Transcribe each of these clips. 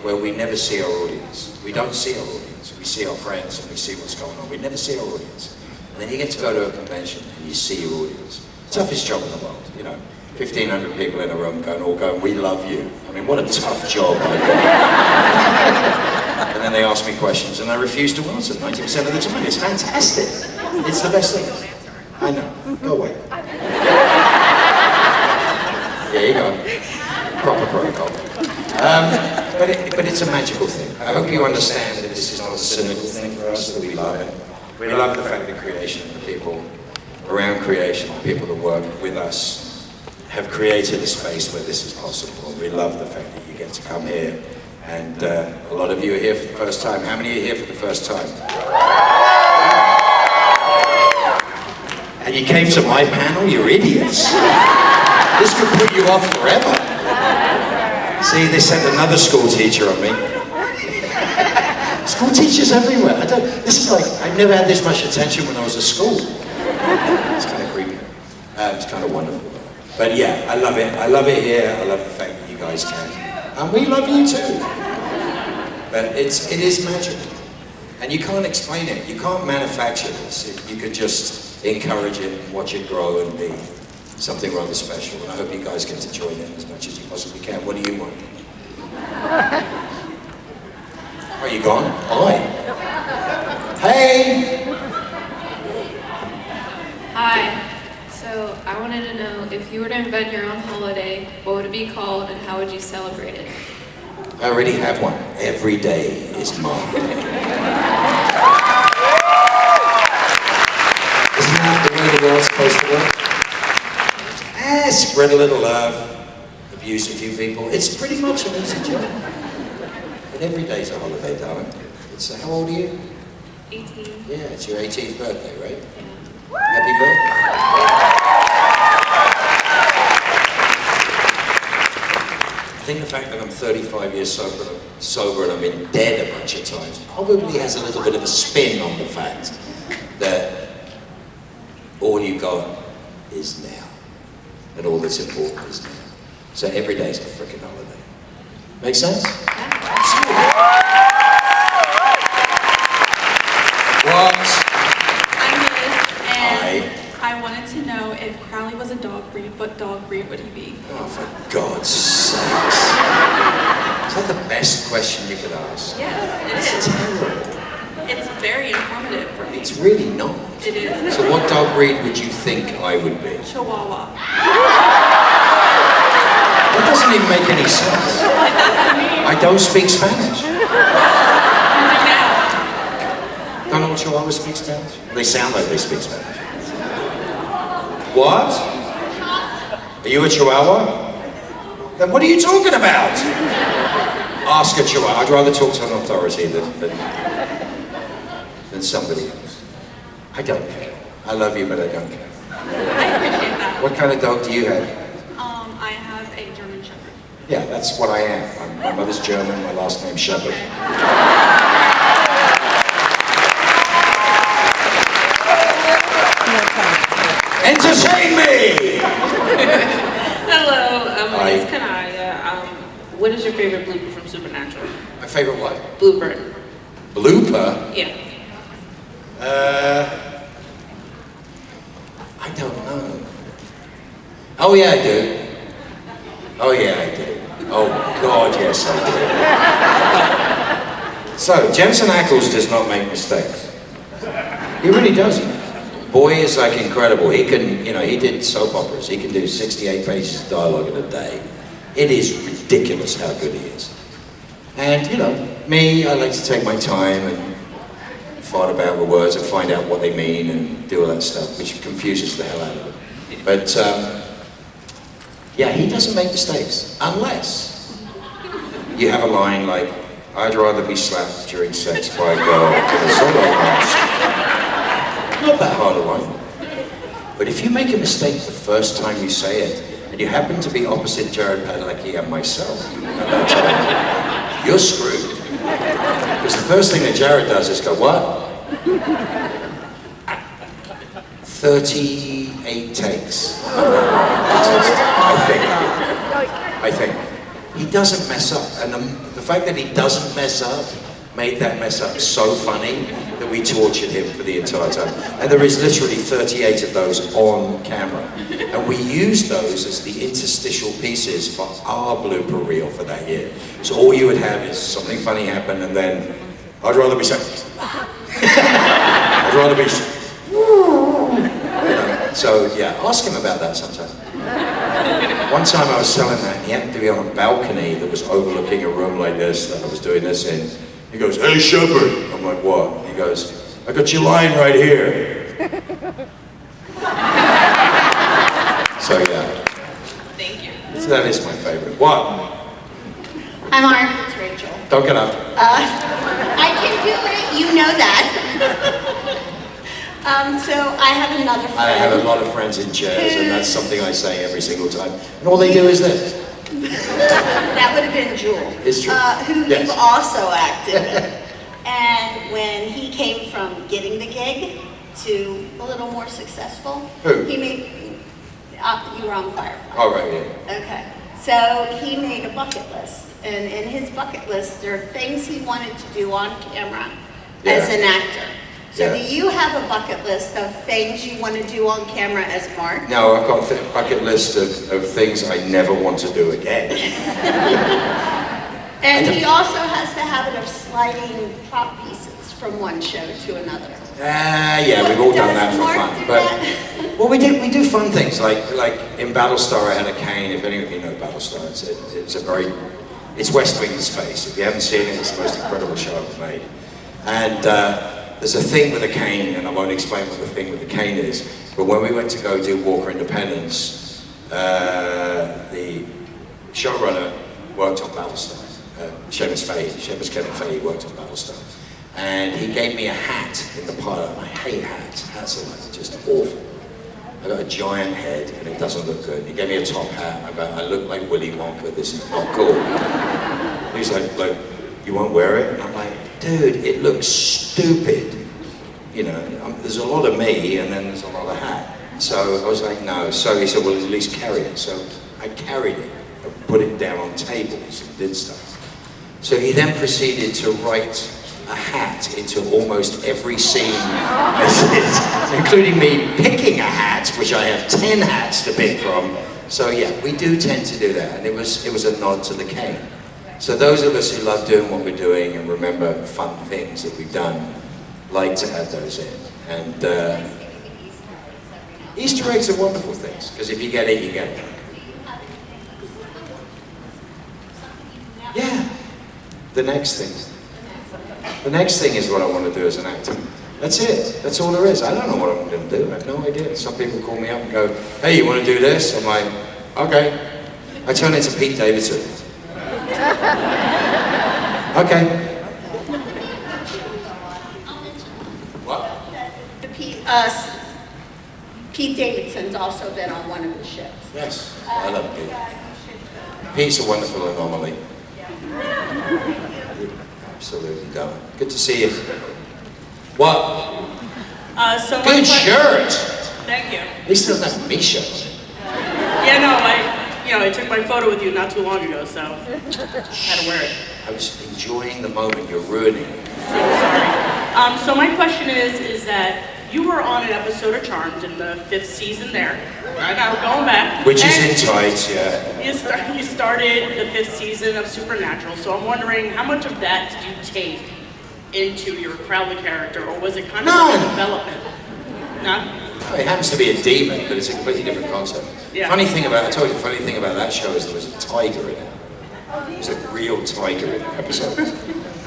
where we never see our audience. We don't see our audience. We see our friends and we see what's going on. We never see our audience. And then you get to go to a convention and you see your audience. Toughest job in the world, you know. 1,500 people in a room all going, we love you. I mean, what a tough job I got. And then they ask me questions and I refuse to answer 90% of the time. It's fantastic. It's the best thing. I know. Go away. There you go. Proper protocol. But it's a magical thing. I hope you understand that this is not a cynical thing for us, that we love it. We love the fact that creation and the people around creation, the people that work with us, have created a space where this is possible. We love the fact that you get to come here, and a lot of you are here for the first time. How many are here for the first time? And you came to my panel? You're idiots. This could put you off forever. See, they sent another school teacher on me. School teachers everywhere. This is like, I've never had this much attention when I was at school. It's kind of creepy. It's kind of wonderful. But yeah, I love it. I love it here. I love the fact that you guys can. And we love you too. But it is magical. And you can't explain it. You can't manufacture this. You could just encourage it and watch it grow and be something rather special. And I hope you guys get to join in as much as you possibly can. What do you want? Are you gone? Hi. Hey! Hi. So I wanted to know, if you were to invent your own holiday, what would it be called and how would you celebrate it? I already have one. Every day is Mom Day. Isn't that the way the world's supposed to work? Spread a little love, abuse a few people. It's pretty much an easy job. But every day's a holiday, darling. How old are you? 18. Yeah, it's your 18th birthday, right? Yeah. Happy birthday. I think the fact that I'm 35 years sober and I've been dead a bunch of times probably has a little bit of a spin on the fact that all you got is now. And all that's important is now. So every day's a freaking holiday. Make sense? What? I'm Liz, and I wanted to know if Crowley was a dog breed, what dog breed would he be? Oh, for God's sakes. Is that the best question you could ask? Yes, it It's is. terrible. It's very informative for me. It's really not. It is. So what dog breed would you think I would be? Chihuahua. That doesn't even make any sense. I don't speak Spanish. Don't all Chihuahuas speak Spanish? They sound like they speak Spanish. What? Are you a Chihuahua? Then what are you talking about? Ask a Chihuahua. I'd rather talk to an authority than somebody else. I don't care. I love you, but I don't care. I appreciate that. What kind of dog do you have? I have a German Shepherd. Yeah, that's what I am. My mother's German, my last name's Sheppard. Entertain me! Hello, my Hi. name's Kanaya. What is your favorite blooper from Supernatural? My favorite what? Blooper. Blooper? Yeah. I don't know. Oh yeah, I do. Oh yeah, I do. Oh God, yes I do. So, Jensen Ackles does not make mistakes. He really doesn't. Boy is like incredible. He can, he did soap operas. He can do 68 pages of dialogue in a day. It is ridiculous how good he is. And, me, I like to take my time and fight about the words and find out what they mean and do all that stuff, which confuses the hell out of it. But, yeah, he doesn't make mistakes, unless you have a line like, I'd rather be slapped during sex by a girl than a solo dance. Not that hard a line. But if you make a mistake the first time you say it, and you happen to be opposite Jared Padalecki and myself at that time, you're screwed. Because the first thing that Jared does is go, what? 38 takes. I think. He doesn't mess up. And the The fact that he doesn't mess up made that mess up so funny that we tortured him for the entire time. And there is literally 38 of those on camera. And we used those as the interstitial pieces for our blooper reel for that year. So all you would have is something funny happen, and then I'd rather be saying, I'd rather be, so yeah, ask him about that sometime. One time I was selling that, and he happened to be on a balcony that was overlooking a room like this that I was doing this in. He goes, "Hey, Sheppard." I'm like, "What?" He goes, "I got your line right here." So yeah. Thank you. So that is my favorite. What? I'm Mark. It's Rachel. Don't get up. I can do it. You know that. So I have another friend. I have a lot of friends in chairs, and that's something I say every single time. And all they do is this. That would have been Jewel. It's true. Who Yes. you've also acted with. And when he came from getting the gig to a little more successful, Who? he made, you were on Firefly. Oh, right, yeah. Okay, so he made a bucket list, and in his bucket list, there are things he wanted to do on camera as Yeah. an actor. So Yeah. do you have a bucket list of things you want to do on camera as Mark? No, I've got a bucket list of things I never want to do again. And he also has the habit of sliding prop pieces from one show to another. Yeah, we've all done that Does for Mark fun. do But that? well, we do fun things like in Battlestar, I had a cane. If any of you know Battlestar, it's West Wing in space. If you haven't seen it, it's the most incredible show ever made. And there's a thing with a cane, and I won't explain what the thing with the cane is. But when we went to go do Walker Independence, the showrunner worked on Battlestar. Sheppard's Kevin Feige worked on Battlestar. And he gave me a hat in the pilot, and I hate hats. Hats are like just awful. I got a giant head, and it doesn't look good. He gave me a top hat. I look like Willy Wonka. This is not cool. He's like, "You won't wear it?" And I'm like, "Dude, it looks stupid." You know, there's a lot of me, and then there's a lot of hat. So I was like, "No." So he said, "Well, at least carry it." So I carried it. I put it down on tables and did stuff. So he then proceeded to write a hat into almost every scene, including me picking a hat, which I have 10 hats to pick from. So yeah, we do tend to do that, and it was a nod to the cane. So those of us who love doing what we're doing and remember fun things that we've done, like to add those in. And Easter eggs are wonderful things, because if you get it, you get it. Yeah. The next thing. The next thing is what I want to do as an actor. That's it. That's all there is. I don't know what I'm going to do. I have no idea. Some people call me up and go, "Hey, you want to do this?" I'm like, "Okay." I turn into Pete Davidson. Okay. What? Pete Davidson's also been on one of the shows. Yes. I love Pete. Pete's a wonderful anomaly. Absolutely don't. Good to see you. What? So my Good question- shirt. Thank you. At least it doesn't have me shirt on it. Yeah, no, I took my photo with you not too long ago, so I had to wear it. I was enjoying the moment. You're ruining it. Sorry. So my question is that you were on an episode of Charmed in the 5th season there. Right now, we're going back. Which is And in tights, yeah. You started the 5th season of Supernatural, so I'm wondering how much of that did you take into your Crowley character, or was it kind of like a development? No? Oh, it happens to be a demon, but it's a completely different concept. Yeah. I told you, the funny thing about that show is there was a tiger in it. There was a real tiger in the episode.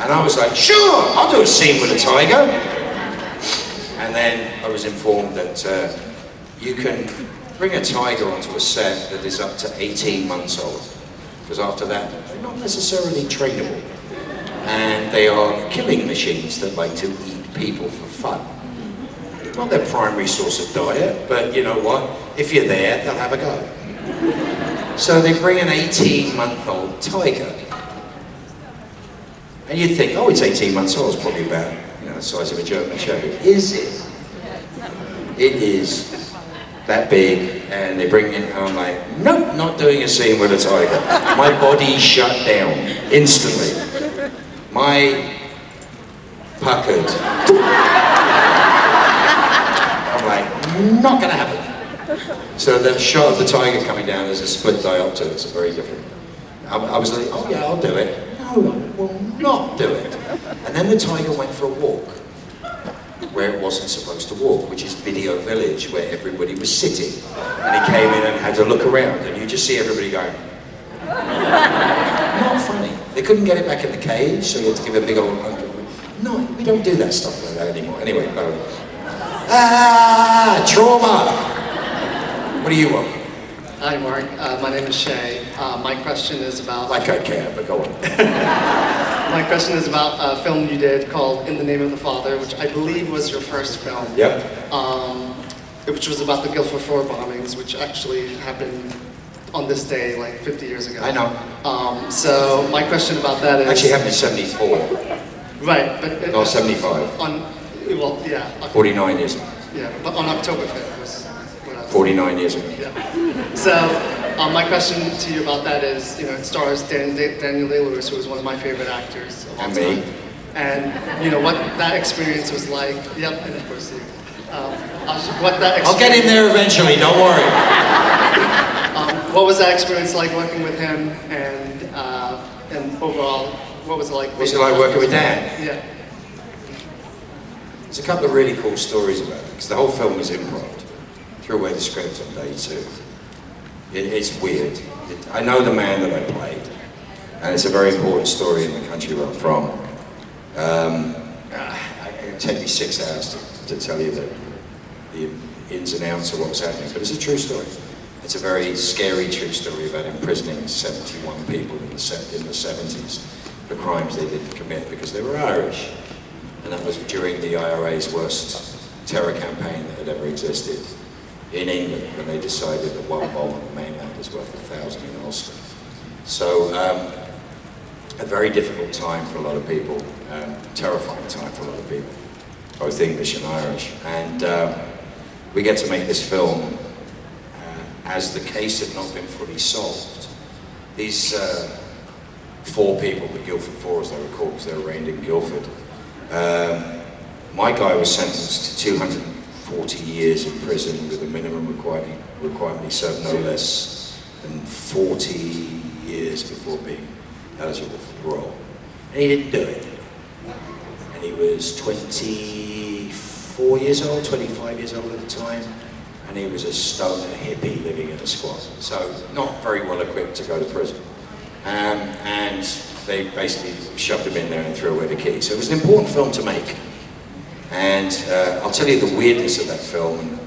And I was like, "Sure, I'll do a scene with a tiger." And then I was informed that you can bring a tiger onto a set that is up to 18 months old. Because after that, they're not necessarily trainable. And they are killing machines that like to eat people for fun. Not their primary source of diet, but you know what? If you're there, they'll have a go. So they bring an 18-month-old tiger. And you'd think, oh, it's 18 months old, it's probably about the size of a German Shepherd. Is it? It is that big, and they bring me in, and I'm like, nope, not doing a scene with a tiger. My body shut down instantly. My puckered. I'm like, not gonna happen. So the shot of the tiger coming down is a split diopter. It's very different. I was like, oh yeah, I'll do it. No, I will not do it. And then the tiger went for a walk where it wasn't supposed to walk, which is Video Village, where everybody was sitting. And he came in and had to look around, and you just see everybody going, not funny. They couldn't get it back in the cage, so you had to give it a big old hug. No, we don't do that stuff like that anymore. Anyway, trauma! What do you want? Hi, Mark. My name is Shay. My question is about... Like I care, but go on. My question is about a film you did called In the Name of the Father, which I believe was your first film. Yep. Which was about the Guildford 4 bombings, which actually happened on this day, like 50 years ago. I know. So my question about that is... Actually happened in 74. Right, but... No, 75. Well, yeah. 49 years ago. Yeah, but on October 5th was when I was... 49 years ago. Yeah. So, my question to you about that is, you know, it stars Daniel Day-Lewis, who is one of my favorite actors of all And time. me. And, you know, what that experience was like. Yep, and of course you. What that I'll get in there eventually, don't worry. What was that experience like working with him, and overall, what was it like? What's it like working with Dan? Yeah. There's a couple of really cool stories about it, because the whole film was improv. Threw away the script on day 2. It's weird. I know the man that I played, and it's a very important story in the country where I'm from. It would take me 6 hours to tell you the ins and outs of what was happening, but it's a true story. It's a very scary true story about imprisoning 71 people in the 70s for crimes they didn't commit because they were Irish. And that was during the IRA's worst terror campaign that had ever existed in England, when they decided that one bomb on the mainland was worth 1,000 in Ulster. So, a very difficult time for a lot of people, terrifying time for a lot of people, both English and Irish. And we get to make this film as the case had not been fully solved. These 4 people, the Guildford 4 as they were called, because they were arraigned in Guildford. My guy was sentenced to 240 years in prison with a minimum requirement he served no less than 40 years before being eligible for parole. And he didn't do it. And he was 24 years old, 25 years old at the time, and he was a stoner hippie living in a squat. So not very well equipped to go to prison. And they basically shoved him in there and threw away the key. So it was an important film to make. And I'll tell you the weirdness of that film, and the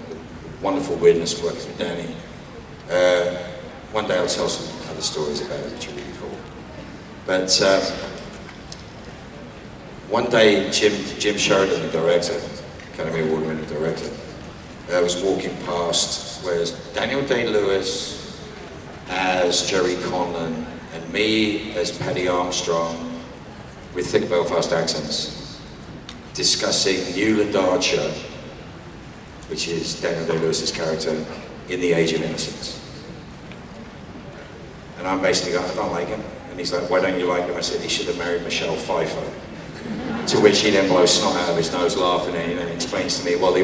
wonderful weirdness of working with Danny. One day I'll tell some other stories about it, which are really cool. But one day Jim Sheridan, the director, Academy Award-winning director, was walking past where Daniel Day-Lewis as Jerry Conlon and me as Paddy Armstrong with thick Belfast accents discussing Newland Archer, which is Daniel Day-Lewis's character, in The Age of Innocence. And I'm basically going, I don't like him. And he's like, why don't you like him? I said, he should have married Michelle Pfeiffer. To which he then blows snot out of his nose laughing, and he then explains to me, well, he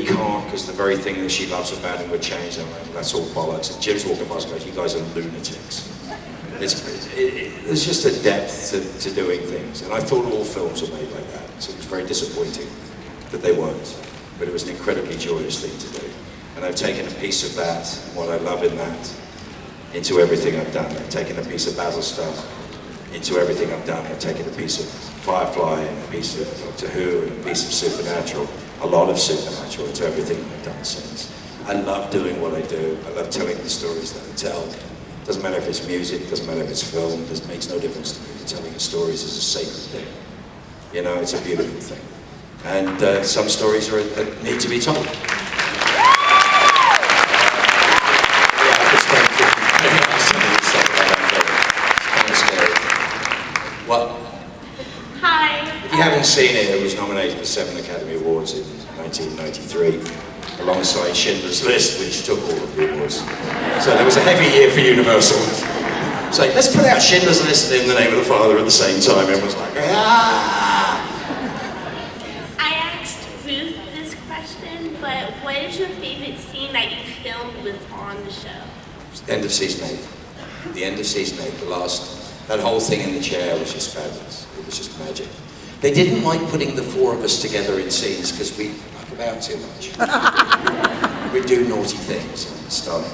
can't, because the very thing that she loves about him would change him. And that's all bollocks. And Jim's walking past and goes, you guys are lunatics. There's just a depth to doing things. And I thought all films were made like that. So it was very disappointing that they weren't. But it was an incredibly joyous thing to do. And I've taken a piece of that, and what I love in that, into everything I've done. I've taken a piece of Battlestar into everything I've done. I've taken a piece of Firefly, and a piece of Doctor Who, and a piece of Supernatural, a lot of Supernatural, into everything I've done since. I love doing what I do. I love telling the stories that I tell. Doesn't matter if it's music, doesn't matter if it's film, it makes no difference to me. Telling the stories is a sacred thing. You know, it's a beautiful thing. And some stories need to be told. Yeah, I could spend 50 minutes telling you stuff about that, it's kind of scary. What? Hi. If you haven't seen it, it was nominated for 7 Academy Awards in 1993. alongside Schindler's List, which took all of the awards. So there was a heavy year for Universal. It's like, let's put out Schindler's List and In the Name of the Father at the same time. Everyone's like, ah! I asked Ruth this question, but what is your favorite scene that you filmed with on the show? End of season 8. The end of season 8, that whole thing in the chair was just fabulous. It was just magic. They didn't like putting the 4 of us together in scenes because we fuck about too much. We'd do naughty things and start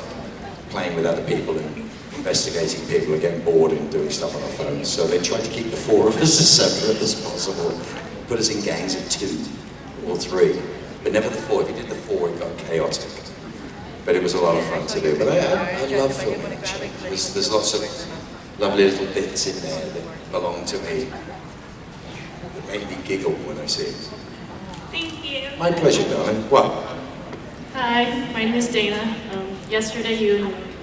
playing with other people and investigating people and getting bored and doing stuff on our phones. So they tried to keep the 4 of us as separate as possible. Put us in gangs of 2 or 3, but never the 4. If you did the 4, it got chaotic. But it was a lot of fun to do. But I love filming, actually. There's lots of lovely little bits in there that belong to me. Make me giggle when I see it. Thank you. My pleasure, darling. What? Hi, my name is Dana. Yesterday,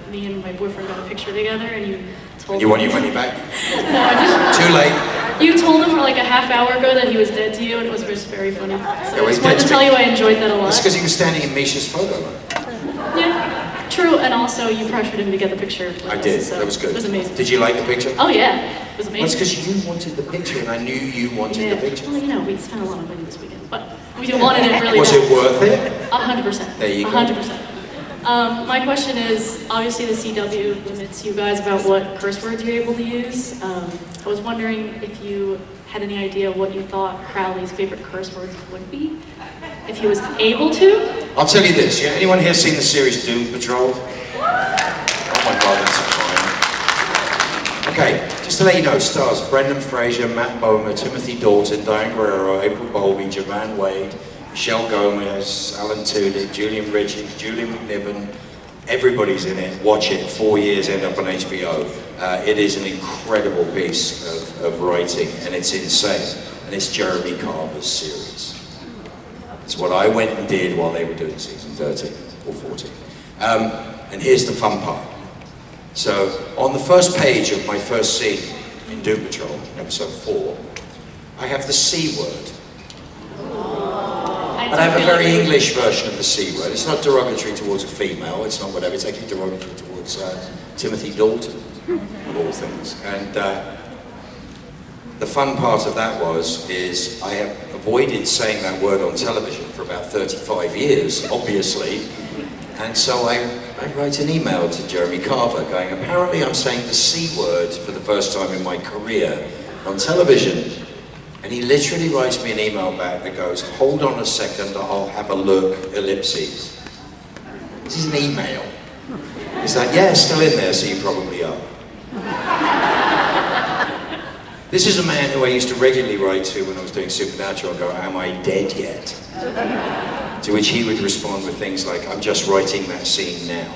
me and my boyfriend got a picture together, and you told You him... want your money back? No, I just... Too late. You told him for like a half hour ago that he was dead to you, and it was just very funny. So Yeah, I well, just he's wanted dead to to tell me. you I enjoyed that a lot. That's because he was standing in Misha's photo line. Yeah, true, and also you pressured him to get the picture with I us, did. so That was good. It was amazing. Did you like the picture? Oh yeah, it was Well, amazing. it's because you wanted the picture, and I knew you wanted Yeah. the picture. Well, you know, we spent a lot of money this weekend, but we wanted it really Was bad. it worth it? 100%. There you go. 100%. My question is, obviously the CW limits you guys about what curse words you're able to use. I was wondering if you had any idea what you thought Crowley's favorite curse words would be, if he was able to. I'll tell you this. Yeah, anyone here seen the series Doom Patrol? Oh my God, that's fine. Okay, just to let you know, stars Brendan Fraser, Matt Bomer, Timothy Dalton, Diane Guerrero, April Bowlby, Joanne Wade, Michelle Gomez, Alan Tudyk, Julian Richards, Julian McNiven. Everybody's in it. Watch it. 4 years, end up on HBO. It is an incredible piece of writing, and it's insane. And it's Jeremy Carver's series. It's what I went and did while they were doing season 13 or 14. And here's the fun part. So on the first page of my first scene in Doom Patrol, episode 4, I have the C word. But I have a very English version of the C word. It's not derogatory towards a female, it's not whatever, it's actually derogatory towards Timothy Dalton, of all things. And the fun part of that is I have avoided saying that word on television for about 35 years, obviously. And so I write an email to Jeremy Carver going, apparently I'm saying the C word for the first time in my career on television. And he literally writes me an email back that goes, hold on a second, I'll have a look, ellipses. This is an email. He's like, yeah, it's still in there, so you probably are. This is a man who I used to regularly write to when I was doing Supernatural and go, am I dead yet? To which he would respond with things like, I'm just writing that scene now.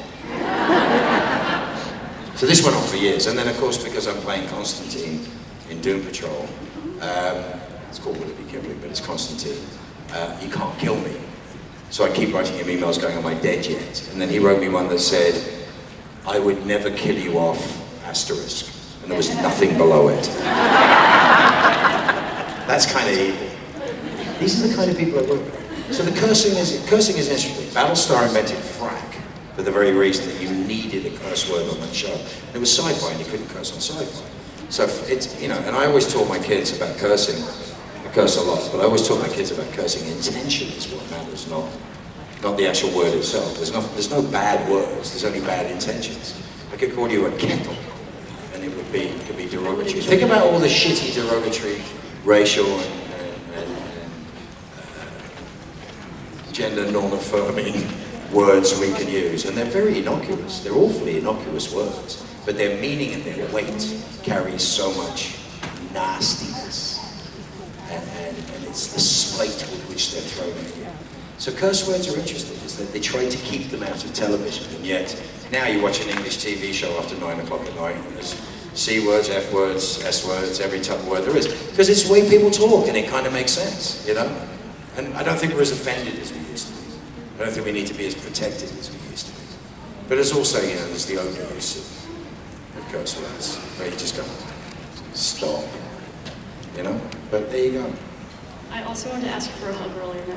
So this went on for years. And then, of course, because I'm playing Constantine in Doom Patrol, it's called Will It Be Kill Me, but it's Constantine. He can't kill me. So I keep writing him emails going, am I dead yet? And then he wrote me one that said, I would never kill you off, asterisk. And there was nothing below it. That's kind of evil. These are the kind of people I work with. So the cursing is interesting. Battlestar invented frack for the very reason that you needed a curse word on that show. It was sci-fi and you couldn't curse on sci-fi. So it's, you know, and I always taught my kids about cursing. I curse a lot, but I always taught my kids about cursing. Intention is what matters, not the actual word itself. There's no bad words, there's only bad intentions. I could call you a kettle, and it could be derogatory. Think about all the shitty, derogatory, racial and gender norm-affirming words we can use, and they're very innocuous. They're awfully innocuous words, but their meaning and their weight carries so much nastiness, and it's the spite with which they're thrown at you. So curse words are interesting, is that they try to keep them out of television, and yet now you watch an English TV show after 9 o'clock at night, and there's C words, F words, S words, every type of word there is, because it's the way people talk, and it kind of makes sense, you know? And I don't think we're as offended as we used to be. I don't think we need to be as protected as we used to be. But there's also, you know, there's the overuse of curse words, where you just go, stop, you know? But there you go. I also wanted to ask for a hug earlier, and I